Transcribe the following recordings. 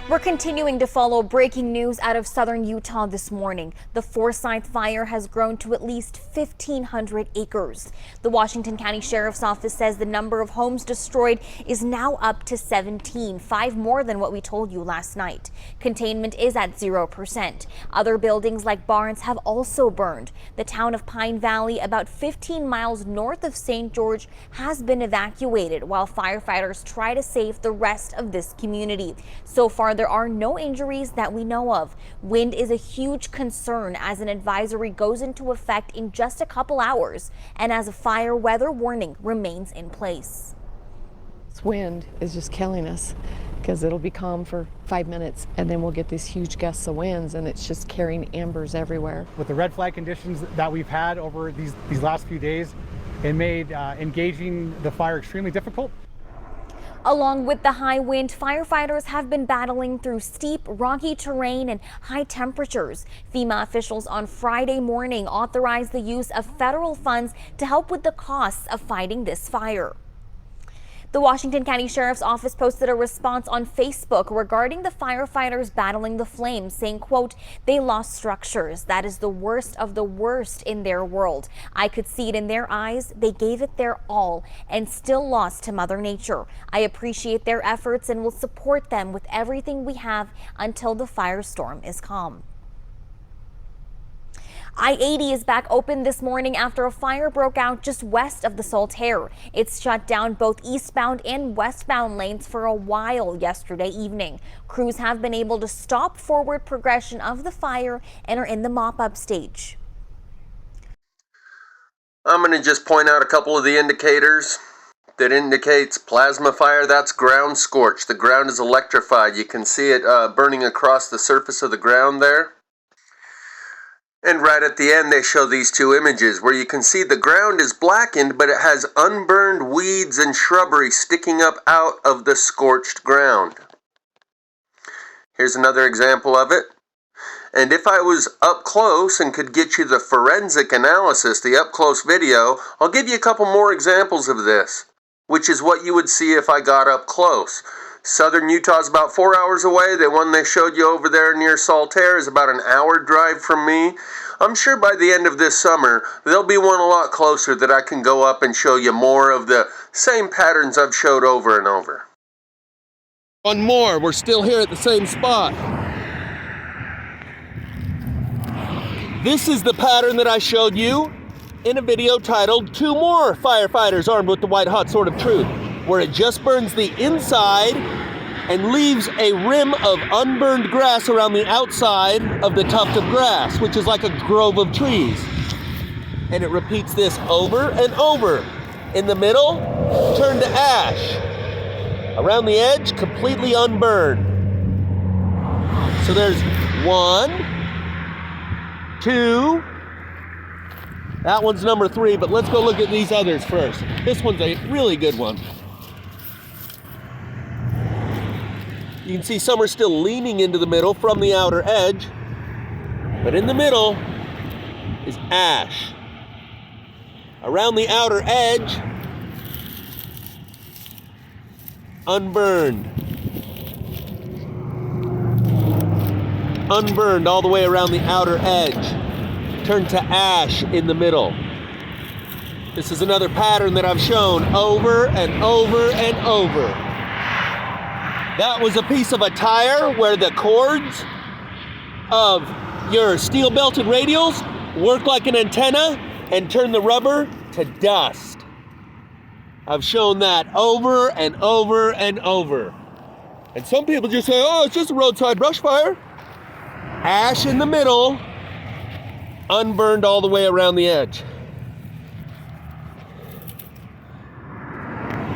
We're continuing to follow breaking news out of southern Utah this morning. The Forsyth fire has grown to at least 1,500 acres. The Washington County Sheriff's Office says the number of homes destroyed is now up to 17, 5 more than what we told you last night. Containment is at 0%. Other buildings like barns have also burned. The town of Pine Valley, about 15 miles north of St. George, has been evacuated while firefighters try to save the rest of this community. So far, there are no injuries that we know of. Wind is a huge concern as an advisory goes into effect in just a couple hours and as a fire weather warning remains in place. This wind is just killing us because it'll be calm for 5 minutes and then we'll get these huge gusts of winds and it's just carrying embers everywhere. With the red flag conditions that we've had over these last few days, it made engaging the fire extremely difficult. Along with the high wind, firefighters have been battling through steep, rocky terrain and high temperatures. FEMA officials on Friday morning authorized the use of federal funds to help with the costs of fighting this fire. The Washington County Sheriff's Office posted a response on Facebook regarding the firefighters battling the flames, saying, quote, "They lost structures. That is the worst of the worst in their world. I could see it in their eyes. They gave it their all and still lost to Mother Nature. I appreciate their efforts and will support them with everything we have until the firestorm is calm." I-80 is back open this morning after a fire broke out just west of the Saltaire. It's shut down both eastbound and westbound lanes for a while yesterday evening. Crews have been able to stop forward progression of the fire and are in the mop-up stage. I'm going to just point out a couple of the indicators that indicates plasma fire. That's ground scorch. The ground is electrified. You can see it burning across the surface of the ground there. And right at the end, they show these two images where you can see the ground is blackened, but it has unburned weeds and shrubbery sticking up out of the scorched ground. Here's another example of it. And if I was up close and could get you the forensic analysis, the up close video, I'll give you a couple more examples of this, which is what you would see if I got up close. Southern Utah is about 4 hours away. The one they showed you over there near Saltaire is about an hour drive from me. I'm sure by the end of this summer, there'll be one a lot closer that I can go up and show you more of the same patterns I've showed over and over. One more, we're still here at the same spot. This is the pattern that I showed you in a video titled "Two More Firefighters Armed with the White Hot Sword of Truth," where it just burns the inside and leaves a rim of unburned grass around the outside of the tuft of grass, which is like a grove of trees. And it repeats this over and over. In the middle, turn to ash. Around the edge, completely unburned. So there's 1, 2, that one's number 3, but let's go look at these others first. This one's a really good one. You can see some are still leaning into the middle from the outer edge, but in the middle is ash. Around the outer edge, unburned. Unburned all the way around the outer edge. Turn to ash in the middle. This is another pattern that I've shown over and over and over. That was a piece of a tire where the cords of your steel belted radials work like an antenna and turn the rubber to dust. I've shown that over and over and over. And some people just say, "Oh, it's just a roadside brush fire." Ash in the middle, unburned all the way around the edge.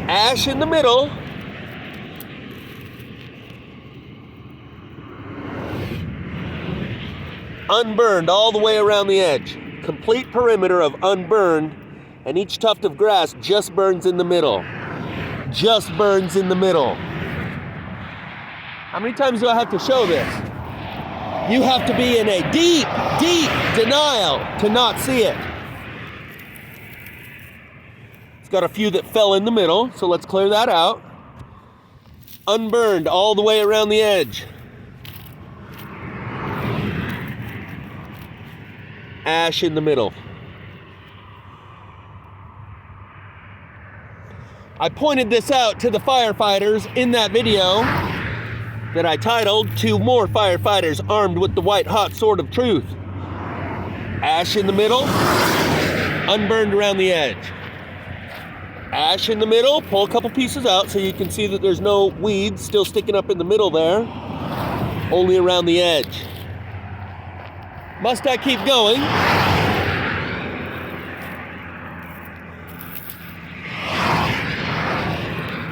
Ash in the middle, unburned all the way around the edge. Complete perimeter of unburned, and each tuft of grass just burns in the middle. Just burns in the middle. How many times do I have to show this? You have to be in a deep, deep denial to not see it. It's got a few that fell in the middle, so let's clear that out. Unburned all the way around the edge. ash in the middle. I pointed this out to the firefighters in that video that I titled, "Two More Firefighters Armed with the White Hot Sword of Truth." Ash in the middle, unburned around the edge. Ash in the middle, pull a couple pieces out so you can see that there's no weeds still sticking up in the middle there, only around the edge. Must I keep going?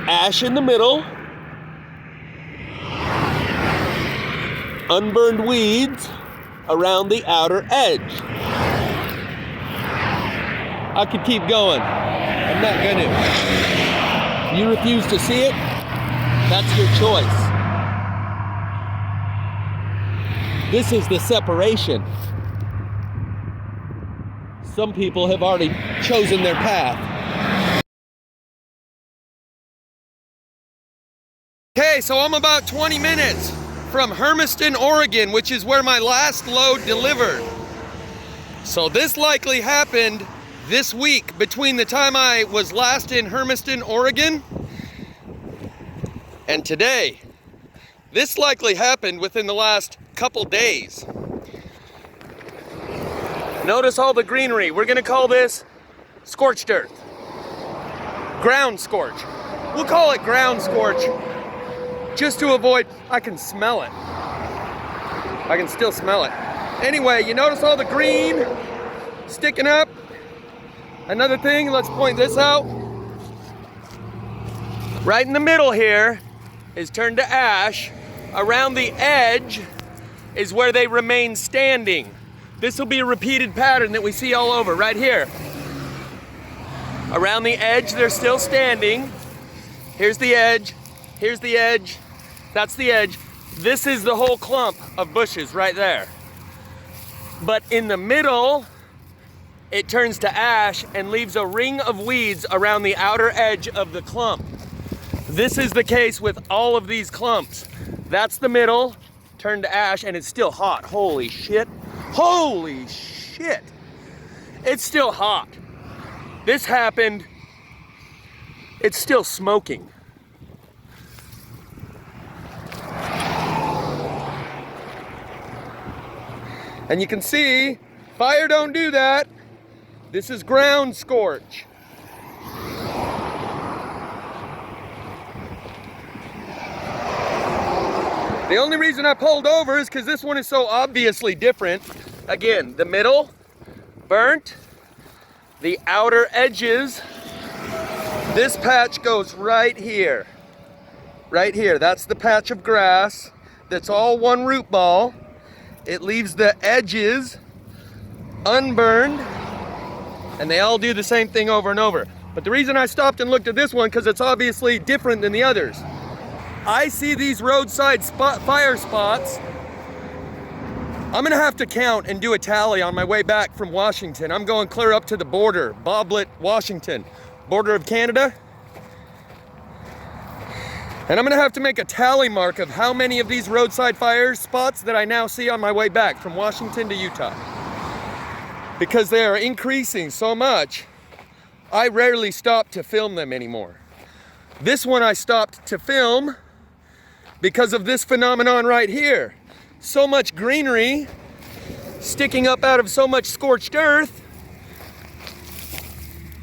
Ash in the middle, unburned weeds around the outer edge. I could keep going. I'm not gonna. You refuse to see it? That's your choice. This is the separation. Some people have already chosen their path. Okay, so I'm about 20 minutes from Hermiston, Oregon, which is where my last load delivered. So this likely happened this week, between the time I was last in Hermiston, Oregon, and today. This likely happened within the last couple days. Notice all the greenery. We're gonna call this scorched earth. Ground scorch. We'll call it ground scorch just to avoid, I can smell it. I can still smell it. Anyway, you notice all the green sticking up? Another thing, let's point this out. Right in the middle here is turned to ash. Around the edge is where they remain standing. This will be a repeated pattern that we see all over, right here. Around the edge, they're still standing. Here's the edge, here's the edge, that's the edge. This is the whole clump of bushes right there. But in the middle, it turns to ash and leaves a ring of weeds around the outer edge of the clump. This is the case with all of these clumps. That's the middle, turned to ash, and it's still hot. Holy shit. Holy shit. It's still hot. This happened, it's still smoking. And you can see, fire don't do that. This is ground scorch. The only reason I pulled over is because this one is so obviously different. Again, the middle, burnt. The outer edges, this patch goes right here. Right here, that's the patch of grass. That's all one root ball. It leaves the edges unburned, and they all do the same thing over and over. But the reason I stopped and looked at this one, because it's obviously different than the others. I see these roadside fire spots. I'm gonna have to count and do a tally on my way back from Washington. I'm going clear up to the border, Boblet, Washington, border of Canada. And I'm gonna have to make a tally mark of how many of these roadside fire spots that I now see on my way back from Washington to Utah. Because they are increasing so much, I rarely stop to film them anymore. This one I stopped to film because of this phenomenon right here. So much greenery sticking up out of so much scorched earth.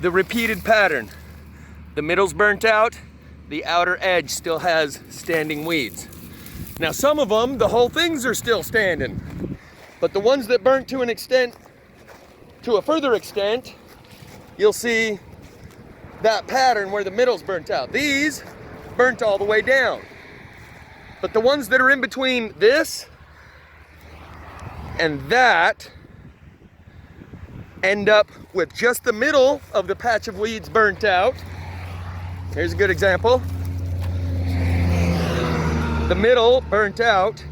The repeated pattern. The middle's burnt out, the outer edge still has standing weeds. Now some of them, the whole things are still standing, but the ones that burnt to an extent, to a further extent, you'll see that pattern where the middle's burnt out. These burnt all the way down. But the ones that are in between this and that end up with just the middle of the patch of weeds burnt out. Here's a good example. The middle burnt out,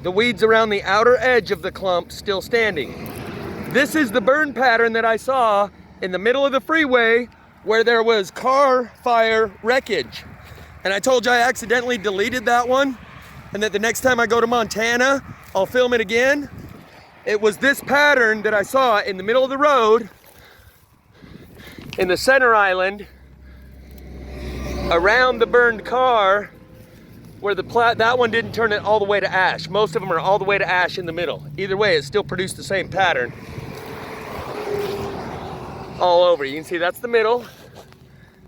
the weeds around the outer edge of the clump still standing. This is the burn pattern that I saw in the middle of the freeway where there was car fire wreckage. And I told you I accidentally deleted that one, and that the next time I go to Montana, I'll film it again. It was this pattern that I saw in the middle of the road, in the center island, around the burned car, where that one didn't turn it all the way to ash. Most of them are all the way to ash in the middle. Either way, it still produced the same pattern. All over. You can see that's the middle.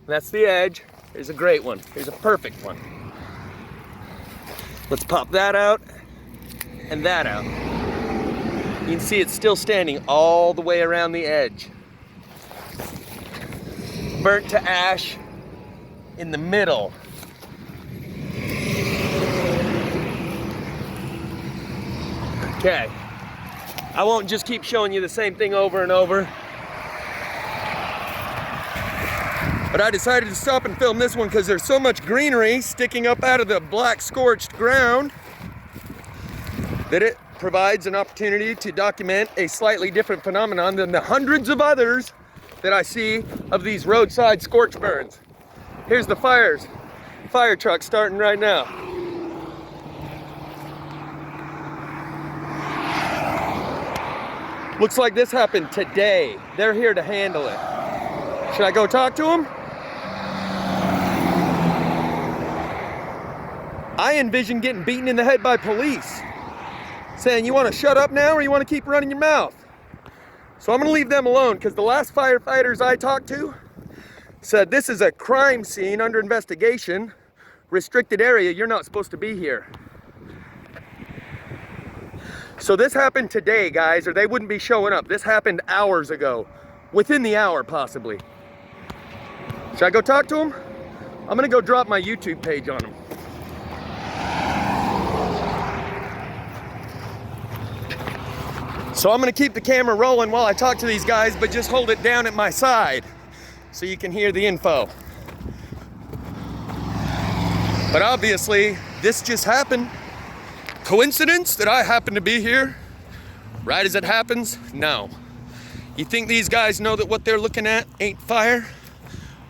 That's the edge. Here's a great one. Here's a perfect one. Let's pop that out and that out. You can see it's still standing all the way around the edge. Burnt to ash in the middle. Okay. I won't just keep showing you the same thing over and over. But I decided to stop and film this one because there's so much greenery sticking up out of the black scorched ground that it provides an opportunity to document a slightly different phenomenon than the hundreds of others that I see of these roadside scorch burns. Here's the fire truck starting right now. Looks like this happened today. They're here to handle it. Should I go talk to them? I envision getting beaten in the head by police, saying, you want to shut up now or you want to keep running your mouth? So I'm going to leave them alone because the last firefighters I talked to said this is a crime scene under investigation, restricted area, you're not supposed to be here. So this happened today, guys, or they wouldn't be showing up. This happened hours ago, within the hour possibly. Should I go talk to them? I'm going to go drop my YouTube page on them. So I'm gonna keep the camera rolling while I talk to these guys, but just hold it down at my side so you can hear the info. But obviously, this just happened. Coincidence that I happen to be here right as it happens? No. You think these guys know that what they're looking at ain't fire?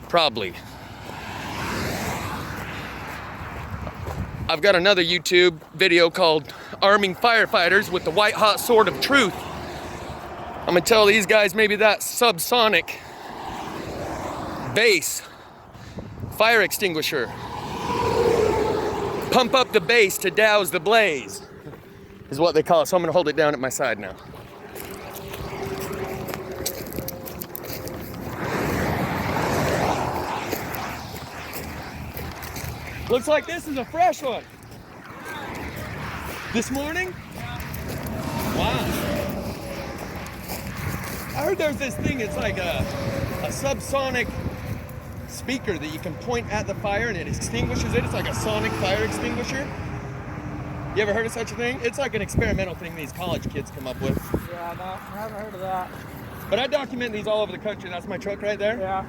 Probably. I've got another YouTube video called Arming Firefighters with the White Hot Sword of Truth. I'm gonna tell these guys maybe that subsonic base fire extinguisher. Pump up the base to douse the blaze is what they call it. So I'm gonna hold it down at my side now. Looks like this is a fresh one. This morning? Wow. I heard there's this thing, it's like a subsonic speaker that you can point at the fire and it extinguishes it. It's like a sonic fire extinguisher. You ever heard of such a thing? It's like an experimental thing these college kids come up with. Yeah, no, I haven't heard of that. But I document these all over the country. That's my truck right there. Yeah.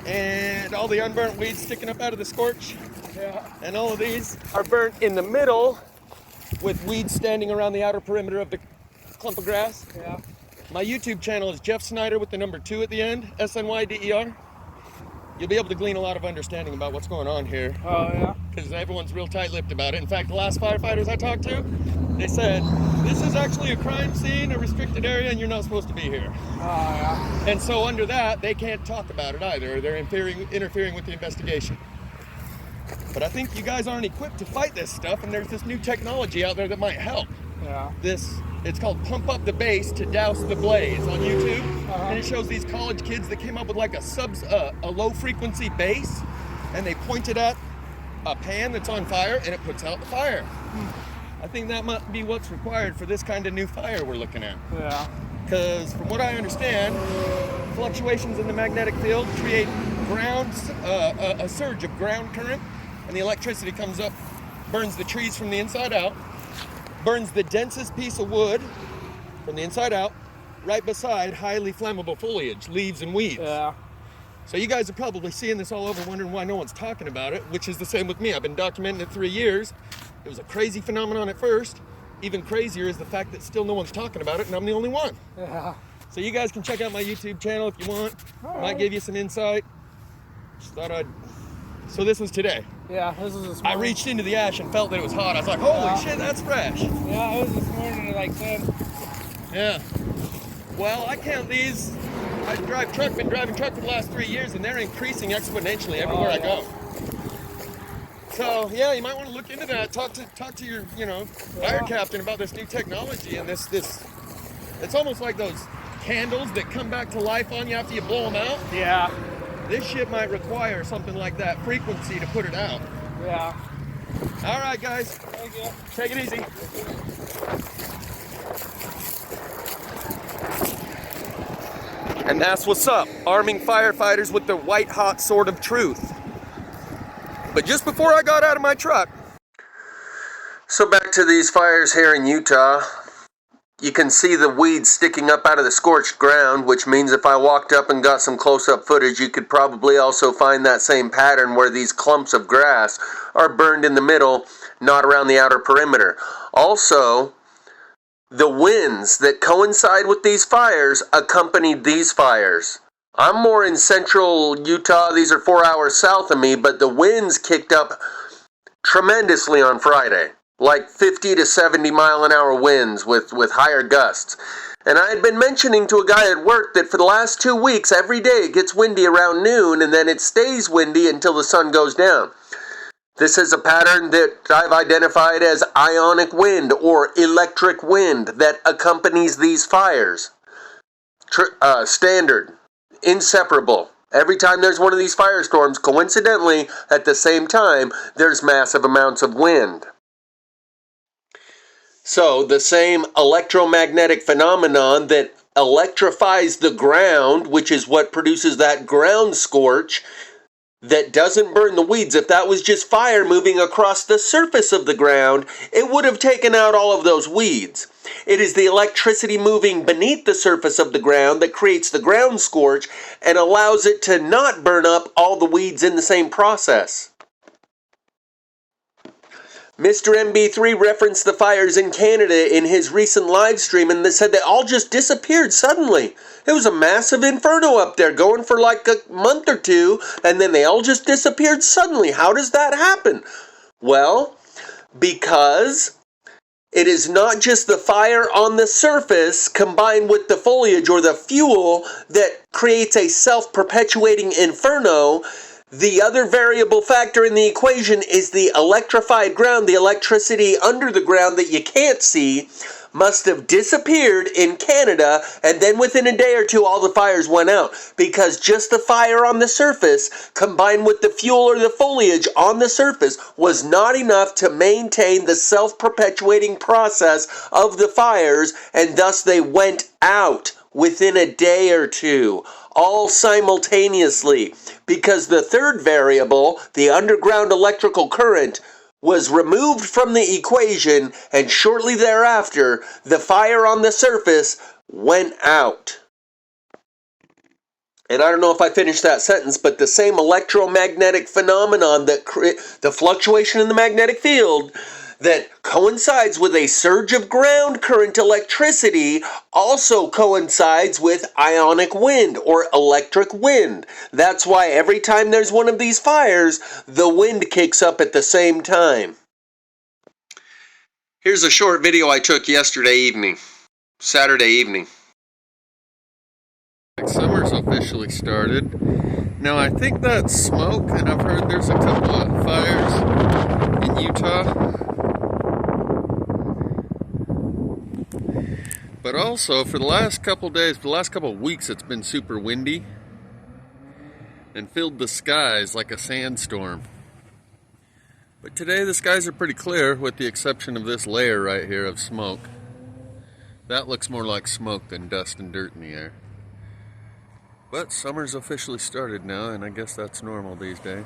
And all the unburnt weeds sticking up out of the scorch. Yeah. And all of these are burnt in the middle with weeds standing around the outer perimeter of the clump of grass. Yeah. My YouTube channel is Jeff Snyder with the number 2 at the end, SNYDER. You'll be able to glean a lot of understanding about what's going on here. Oh, yeah? Because everyone's real tight-lipped about it. In fact, the last firefighters I talked to, they said, this is actually a crime scene, a restricted area, and you're not supposed to be here. Oh, yeah. And so under that, they can't talk about it either. They're interfering with the investigation. But I think you guys aren't equipped to fight this stuff, and there's this new technology out there that might help. Yeah. It's called Pump Up the Base to Douse the Blaze on YouTube. And it shows these college kids that came up with like a low frequency bass, and they point it at a pan that's on fire and it puts out the fire. I think that might be what's required for this kind of new fire we're looking at. Yeah. Because from what I understand, fluctuations in the magnetic field create a surge of ground current, and the electricity comes up, burns the trees from the inside out, burns the densest piece of wood from the inside out, right beside highly flammable foliage, leaves and weeds. Yeah. So you guys are probably seeing this all over, wondering why no one's talking about it, which is the same with me. I've been documenting it 3 years. It was a crazy phenomenon at first. Even crazier is the fact that still no one's talking about it, and I'm the only one. Yeah. So you guys can check out my YouTube channel if you want. All Might right. give you some insight. Just thought I'd... So this was today. Yeah, this was this I morning. reached into the ash and felt that it was hot. I was like, holy shit, that's fresh. Yeah, it was this morning at like 10. Yeah. Well, I count these. I been driving truck for the last 3 years, and they're increasing exponentially everywhere I go. So yeah, you might want to look into that. Talk to your, fire captain about this new technology and this. It's almost like those candles that come back to life on you after you blow them out. Yeah. This shit might require something like that frequency to put it out. Yeah. All right, guys. Thank you. Take it easy. And that's what's up. Arming firefighters with the white hot sword of truth. But just before I got out of my truck. So back to these fires here in Utah. You can see the weeds sticking up out of the scorched ground, which means if I walked up and got some close-up footage, you could probably also find that same pattern where these clumps of grass are burned in the middle, not around the outer perimeter. Also, the winds that coincide with these fires accompanied these fires. I'm more in central Utah. These are 4 hours south of me, but the winds kicked up tremendously on Friday. Like 50 to 70 mile an hour winds with higher gusts. And I had been mentioning to a guy at work that for the last 2 weeks, every day it gets windy around noon and then it stays windy until the sun goes down. This is a pattern that I've identified as ionic wind or electric wind that accompanies these fires. Standard, inseparable. Every time there's one of these firestorms, coincidentally, at the same time, there's massive amounts of wind. So the same electromagnetic phenomenon that electrifies the ground, which is what produces that ground scorch that doesn't burn the weeds. If that was just fire moving across the surface of the ground, it would have taken out all of those weeds. It is the electricity moving beneath the surface of the ground that creates the ground scorch and allows it to not burn up all the weeds in the same process. Mr. MB3 referenced the fires in Canada in his recent live stream and said they all just disappeared suddenly. It was a massive inferno up there going for like a month or two, and then they all just disappeared suddenly. How does that happen? Well, because it is not just the fire on the surface combined with the foliage or the fuel that creates a self-perpetuating inferno. The other variable factor in the equation is the electrified ground. The electricity under the ground that you can't see must have disappeared in Canada, and then within a day or two all the fires went out, because just the fire on the surface combined with the fuel or the foliage on the surface was not enough to maintain the self-perpetuating process of the fires, and thus they went out within a day or two, all simultaneously, because the third variable, the underground electrical current, was removed from the equation, and shortly thereafter, the fire on the surface went out. And I don't know if I finished that sentence, but the same electromagnetic phenomenon that the fluctuation in the magnetic field that coincides with a surge of ground current electricity also coincides with ionic wind or electric wind. That's why every time there's one of these fires, the wind kicks up at the same time. Here's a short video I took Saturday evening. Summer's officially started. Now I think that's smoke, and I've heard there's a couple of fires in Utah. But also, for the last couple weeks, it's been super windy and filled the skies like a sandstorm. But today the skies are pretty clear, with the exception of this layer right here of smoke. That looks more like smoke than dust and dirt in the air. But summer's officially started now, and I guess that's normal these days.